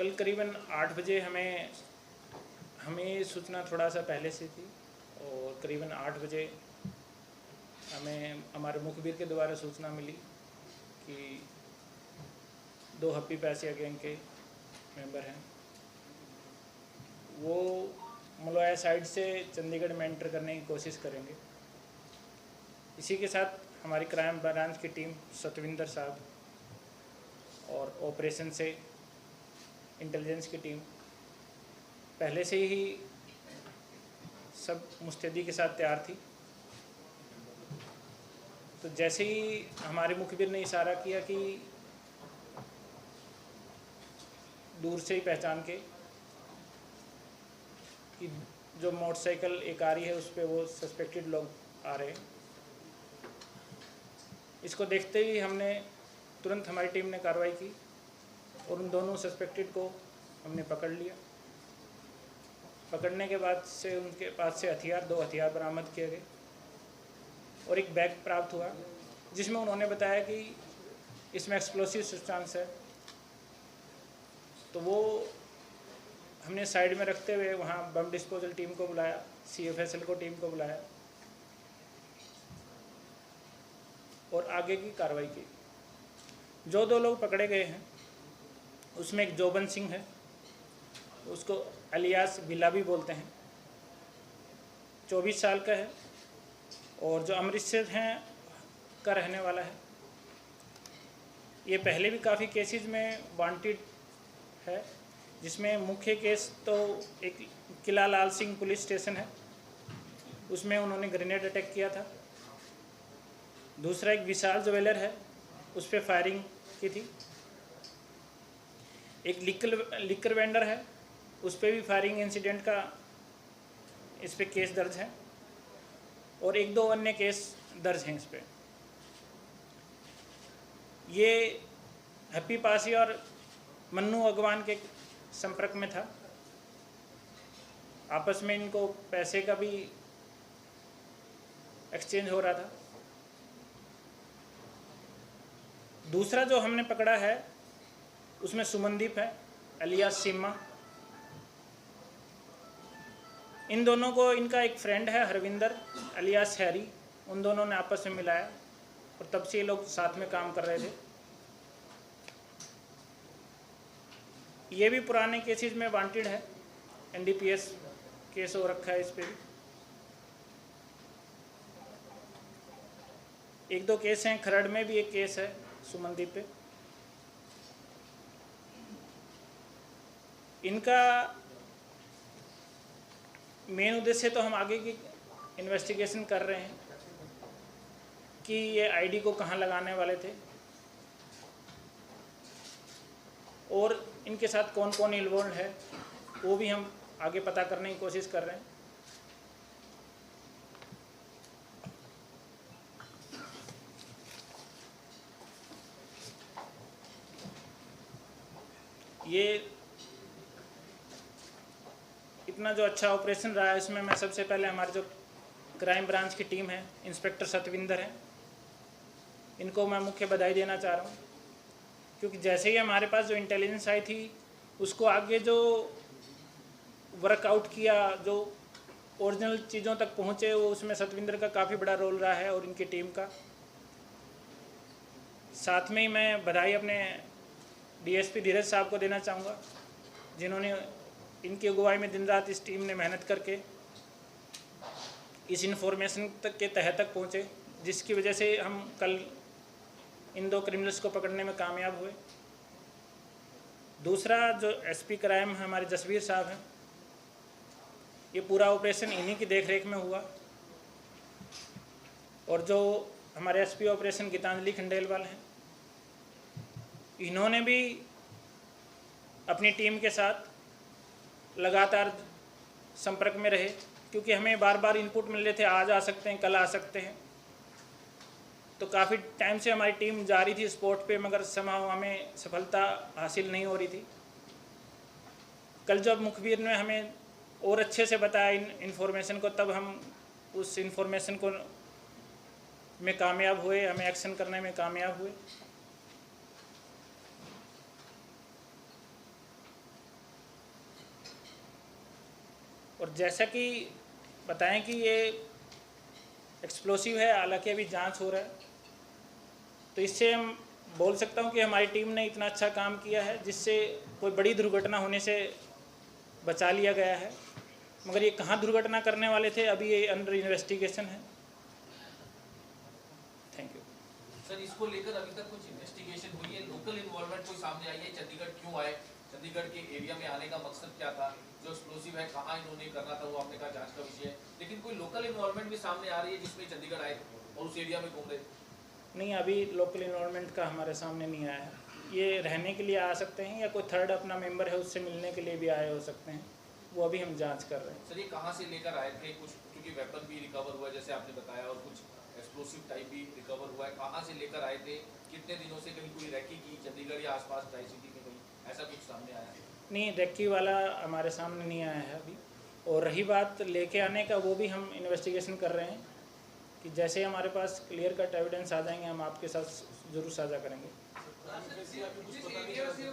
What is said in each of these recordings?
कल करीबन 8 बजे हमें सूचना थोड़ा सा पहले से थी और करीबन 8 बजे हमें हमारे मुखबिर के द्वारा सूचना मिली कि 2 हप्पी पैसिया गैंग के मेंबर हैं, वो मलवाया साइड से चंडीगढ़ में एंटर करने की कोशिश करेंगे। इसी के साथ हमारी क्राइम ब्रांच की टीम सतविंदर साहब और ऑपरेशन से इंटेलिजेंस की टीम पहले से ही सब मुस्तैदी के साथ तैयार थी। तो जैसे ही हमारे मुखबिर ने इशारा किया कि दूर से ही पहचान के कि जो मोटरसाइकिल एक आ रही है उस पर वो सस्पेक्टेड लोग आ रहे हैं, इसको देखते ही हमने तुरंत हमारी टीम ने कार्रवाई की और उन दोनों सस्पेक्टेड को हमने पकड़ लिया। पकड़ने के बाद से उनके पास से 2 हथियार बरामद किए गए और एक बैग प्राप्त हुआ जिसमें उन्होंने बताया कि इसमें एक्सप्लोसिव सब्सटेंस है। तो वो हमने साइड में रखते हुए वहाँ बम डिस्पोजल टीम को बुलाया, CFSL को टीम को बुलाया और आगे की कार्रवाई की। जो 2 लोग पकड़े गए हैं उसमें एक जोबन सिंह है, उसको अलियास बिल्ला भी बोलते हैं, 24 साल का है और जो अमृतसर हैं का रहने वाला है। ये पहले भी काफ़ी केसेस में वांटेड है, जिसमें मुख्य केस तो एक किला लाल सिंह पुलिस स्टेशन है, उसमें उन्होंने ग्रेनेड अटैक किया था। दूसरा एक विशाल ज्वेलर है, उस पर फायरिंग की थी। एक लिकर वेंडर है, उस पर भी फायरिंग इंसिडेंट का इस पर केस दर्ज है और 1-2 अन्य केस दर्ज हैं इस पर। ये हप्पी पासी और मन्नू अगवान के संपर्क में था, आपस में इनको पैसे का भी एक्सचेंज हो रहा था। दूसरा जो हमने पकड़ा है उसमें सुमनदीप है अलियास सिम्मा। इन दोनों को इनका एक फ्रेंड है हरविंदर अलियास हैरी, उन दोनों ने आपस में मिलाया और तब से ये लोग साथ में काम कर रहे थे। ये भी पुराने केसेस में वांटेड है, NDPS केस हो रखा है इस पर भी। 1-2 केस हैं, खरड़ में भी एक केस है सुमनदीप पे। इनका मेन उद्देश्य तो हम आगे की इन्वेस्टिगेशन कर रहे हैं कि ये आईडी को कहाँ लगाने वाले थे और इनके साथ कौन कौन इन्वॉल्व है, वो भी हम आगे पता करने की कोशिश कर रहे हैं। ये इतना जो अच्छा ऑपरेशन रहा है, इसमें मैं सबसे पहले हमारे जो क्राइम ब्रांच की टीम है, इंस्पेक्टर सतविंदर हैं, इनको मैं मुख्य बधाई देना चाह रहा हूँ, क्योंकि जैसे ही हमारे पास जो इंटेलिजेंस आई थी उसको आगे जो वर्कआउट किया, जो ओरिजिनल चीज़ों तक पहुँचे, वो उसमें सतविंदर का काफ़ी बड़ा रोल रहा है और इनकी टीम का। साथ में ही मैं बधाई अपने DSP धीरज साहब को देना चाहूँगा, जिन्होंने इनकी अगुवाई में दिन रात इस टीम ने मेहनत करके इस इंफॉर्मेशन के तह तक पहुँचे, जिसकी वजह से हम कल इन 2 क्रिमिनल्स को पकड़ने में कामयाब हुए। दूसरा जो SP क्राइम हमारे जसवीर साहब हैं, ये पूरा ऑपरेशन इन्हीं की देखरेख में हुआ और जो हमारे SP ऑपरेशन गीतांजलि खंडेलवाल हैं, इन्होंने भी अपनी टीम के साथ लगातार संपर्क में रहे, क्योंकि हमें बार बार इनपुट मिल रहे थे आज आ सकते हैं, कल आ सकते हैं। तो काफ़ी टाइम से हमारी टीम जा रही थी स्पॉट पे, मगर somehow हमें सफलता हासिल नहीं हो रही थी। कल जब मुखबिर ने हमें और अच्छे से बताया इन्फॉर्मेशन को, तब हम उस इन्फॉर्मेशन को में कामयाब हुए, हमें एक्शन करने में कामयाब हुए। और जैसा कि बताएं कि ये एक्सप्लोसिव है, हालांकि अभी जांच हो रहा है, तो इससे हम बोल सकता हूं कि हमारी टीम ने इतना अच्छा काम किया है जिससे कोई बड़ी दुर्घटना होने से बचा लिया गया है। मगर ये कहाँ दुर्घटना करने वाले थे, अभी ये अंडर इन्वेस्टिगेशन है। Thank you sir. इसको लेकर अभी तक कुछ इन्वेस्टिगेशन हुई है? लोकल इन्वॉल्वमेंट कोई सामने आई है? चंडीगढ़ क्यों आए? चंडीगढ़ के एरिया में आने का मकसद क्या था? जो एक्सप्लोसिव है कहाँ इन्होंने करना था वो आपने कहा जांच का विषय है, लेकिन कोई लोकल इन्वॉल्वमेंट भी सामने आ रही है जिसमें चंडीगढ़ आए और उस एरिया में घूम रहे? नहीं, अभी लोकल इन्वॉल्वमेंट का हमारे सामने नहीं आया है। ये रहने के लिए आ सकते हैं या कोई थर्ड अपना मेंबर है उससे मिलने के लिए भी आए हो सकते हैं, वो अभी हम जांच कर रहे हैं। सर ये कहाँ से लेकर आए थे? कुछ क्योंकि वेपन भी रिकवर हुआ है जैसे आपने बताया, और कुछ एक्सप्लोसिव टाइप भी रिकवर हुआ है, कहाँ से लेकर आए थे? कितने दिनों से कहीं कोई रैकी की चंडीगढ़ या आसपास ट्राई सिटी में, कहीं ऐसा कुछ सामने आया है? नहीं, रैकी वाला हमारे सामने नहीं आया है अभी। और रही बात लेके आने का, वो भी हम इन्वेस्टिगेशन कर रहे हैं कि जैसे हमारे पास क्लियर कट एविडेंस आ जाएंगे हम आपके साथ ज़रूर साझा करेंगे।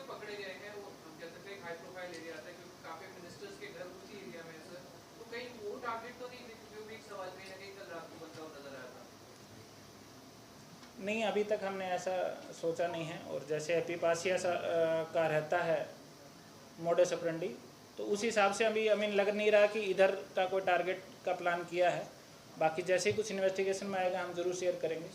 पकड़े गए हैं वो हम कह सकते हैं हाई प्रोफाइल एरिया था, क्योंकि काफी मिनिस्टर्स के घर उसी एरिया में है सर, तो कहीं वो टारगेट तो नहीं, जो भी एक सवाल कहीं ना कहीं कल रात को बनता हुआ नजर आया था। नहीं, अभी तक हमने ऐसा सोचा नहीं है। और जैसे एपिपासिया का रहता है मोडस ऑपरेंडी, तो उस हिसाब से अभी हमें लग नहीं रहा कि इधर का कोई टारगेट का प्लान किया है। बाकी जैसे ही कुछ इन्वेस्टिगेशन में आएगा हम ज़रूर शेयर करेंगे।